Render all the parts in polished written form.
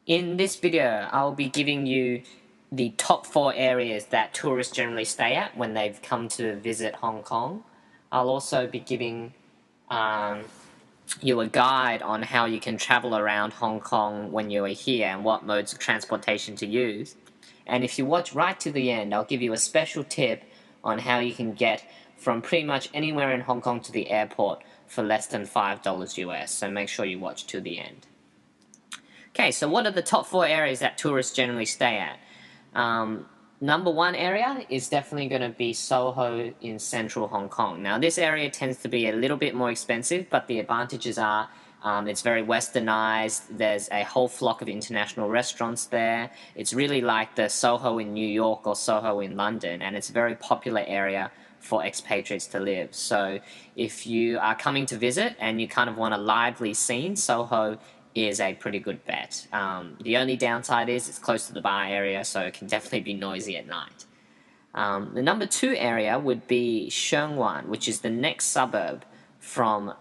In this video, I'll be giving you the top 4 areas that tourists generally stay at when they've come to visit Hong Kong. I'll also be giving you a guide on how you can travel around Hong Kong when you are here and what modes of transportation to use. And if you watch right to the end, I'll give you a special tip on how you can get from pretty much anywhere in Hong Kong to the airport for less than $5 US, so make sure you watch to the end. Okay, so what are the top 4 areas that tourists generally stay at? Number 1 area is definitely going to be Soho in central Hong Kong. Now, this area tends to be a little bit more expensive, but the advantages are it's very westernized. There's a whole flock of international restaurants there. It's really like the Soho in New York or Soho in London, and it's a very popular area for expatriates to live. So if you are coming to visit and you kind of want a lively scene, Soho is a pretty good bet. The only downside is it's close to the bar area, so it can definitely be noisy at night. The number 2 area would be Sheung Wan, which is the next suburb from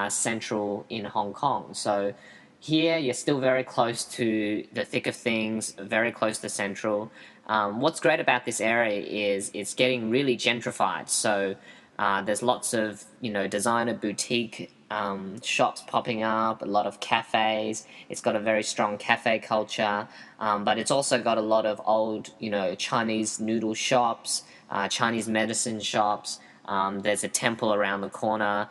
central in Hong Kong. So here you're still very close to the thick of things, very close to central. What's great about this area is it's getting really gentrified. So there's lots of designer boutique shops popping up, a lot of cafes. It's got a very strong cafe culture, but it's also got a lot of old Chinese noodle shops, Chinese medicine shops. There's a temple around the corner,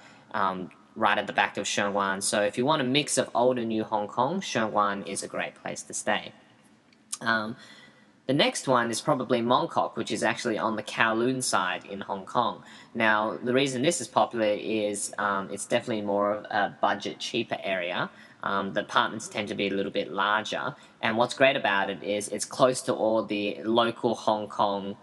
right at the back of Sheung Wan. So if you want a mix of old and new Hong Kong, Sheung Wan is a great place to stay. The next one is probably Mong Kok, which is actually on the Kowloon side in Hong Kong. Now, the reason this is popular is it's definitely more of a budget, cheaper area. The apartments tend to be a little bit larger, and what's great about it is it's close to all the local Hong Kong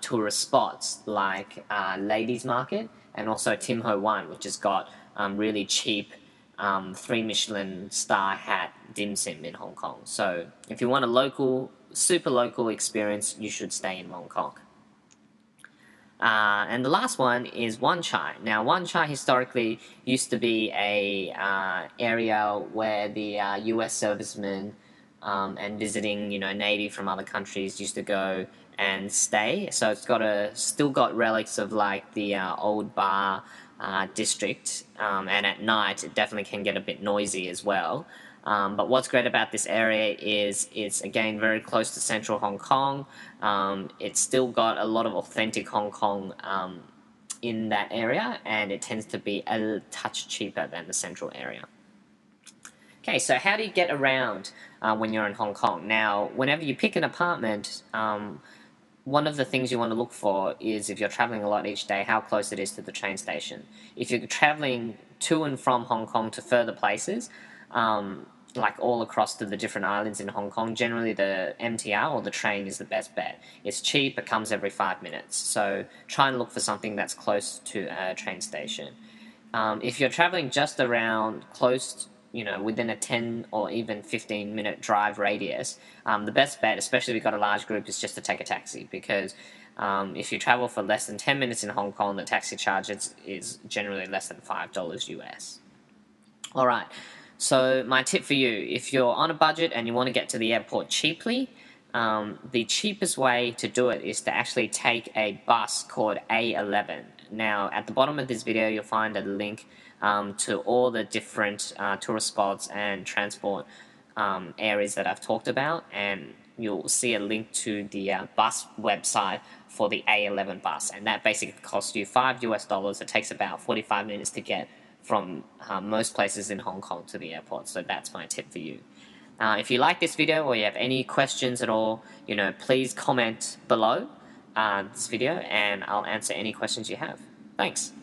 tourist spots like Ladies Market and also Tim Ho Wan, which has got really cheap 3 Michelin star hat dim sum in Hong Kong. So if you want a super local experience, you should stay in Mong Kok. And the last one is Wan Chai. Now, Wan Chai historically used to be a area where the U.S. servicemen and visiting Navy from other countries used to go and stay. So it's still got relics of like the old bar district, and at night it definitely can get a bit noisy as well. But what's great about this area is it's, again, very close to central Hong Kong. It's still got a lot of authentic Hong Kong in that area, and it tends to be a touch cheaper than the central area. Okay, so how do you get around when you're in Hong Kong? Now, whenever you pick an apartment, one of the things you want to look for is, if you're traveling a lot each day, how close it is to the train station. If you're traveling to and from Hong Kong to further places, like all across to the different islands in Hong Kong, generally the MTR or the train is the best bet. It's cheap, it comes every 5 minutes, so try and look for something that's close to a train station. If you're traveling just around close, within a 10 or even 15-minute drive radius, the best bet, especially if you've got a large group, is just to take a taxi, because if you travel for less than 10 minutes in Hong Kong, the taxi charge is generally less than $5 US. Alright, so my tip for you, if you're on a budget and you want to get to the airport cheaply, the cheapest way to do it is to actually take a bus called A11. Now, at the bottom of this video, you'll find a link to all the different tourist spots and transport areas that I've talked about, and you'll see a link to the bus website for the A11 bus, and that basically costs you $5 US. It takes about 45 minutes to get from most places in Hong Kong to the airport. So that's my tip for you. If you like this video or you have any questions at all, please comment below this video and I'll answer any questions you have. Thanks.